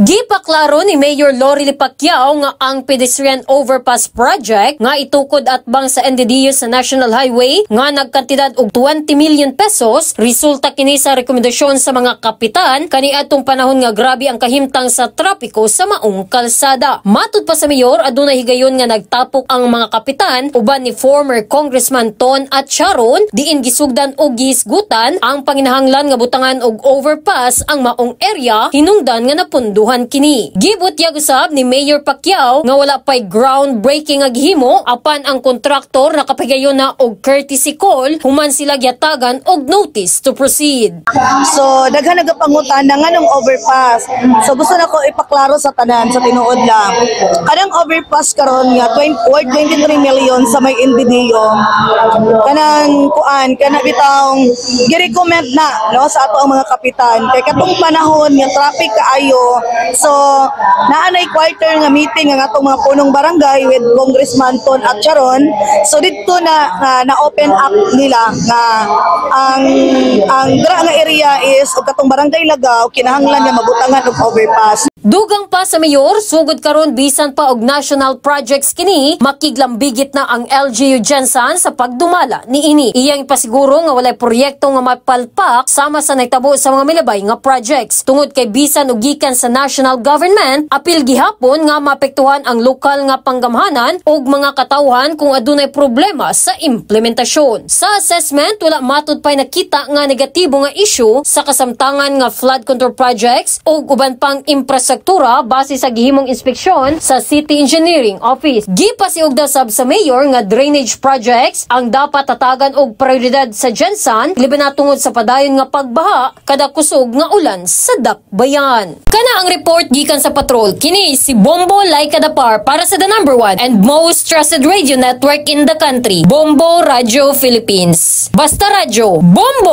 Gipaklaro ni Mayor Lori Pacquiao nga ang pedestrian overpass project nga itukod atbang sa NDDU sa National Highway nga nagkantidad og 20 million pesos resulta kini sa rekomendasyon sa mga kapitan kaniadtong panahon nga grabe ang kahimtang sa trapiko sa maong kalsada. Matud pa sa mayor adunay higayon nga nagtapok ang mga kapitan uban ni former Congressman Ton at Sharon diin gisugdan og gihisgutan ang panginahanglan nga butangan og overpass ang maong area hinungdan nga napunduhan kini. Gibutyag usab ni Mayor Pacquiao nga wala pay groundbreaking nga gihimo apan ang kontraktor nakapigayon na og courtesy call human sila gyatagan og notice to proceed. So daghan nagapangutana nga ng overpass. So gusto nako ipaklaro sa tanan sa tinuod lang. Kanang overpass karon nga worth 23 million sa may NDDU. Kanang kana bitawng gi-recommend na no sa ato ang mga kapitan kay katong panahon nga traffic kaayo. So, naanay quarter nga meeting ang atong mga punong barangay with Congressman Ton at Sharon. So, dito na open up nila nga ang dra nga area is o katong barangay Lagaw kinahanglan nga mabutangan og overpass. Dugang pa sa mayor, sugod karon bisan pa og national projects kini, makiglambigit na ang LGU Gensan sa pagdumala ni ini. Iyang ipasiguro nga walay proyekto nga mapalpak sama sa nagtabo sa mga milabay nga projects. Tungod kay bisan og gikan sa national government, apil gihapon nga maapektuhan ang lokal nga panggamhanan ug mga katawhan kung adunay problema sa implementasyon. Sa assessment, wala matud pay nakita nga negatibo nga issue sa kasamtangan nga flood control projects ug uban pang infrastruktura base sa gihimong inspeksyon sa City Engineering Office. Gipasiug daw sab sa mayor nga drainage projects ang dapat tatagan og prioridad sa Gensan liban na tungod sa padayon nga pagbaha kada kusog nga ulan sa dakbayan. Kana ang report gikan sa patrol. Kini si Bombo Laika Dapar para sa the #1 and most trusted radio network in the country, Bombo Radio Philippines. Basta Radyo, Bombo!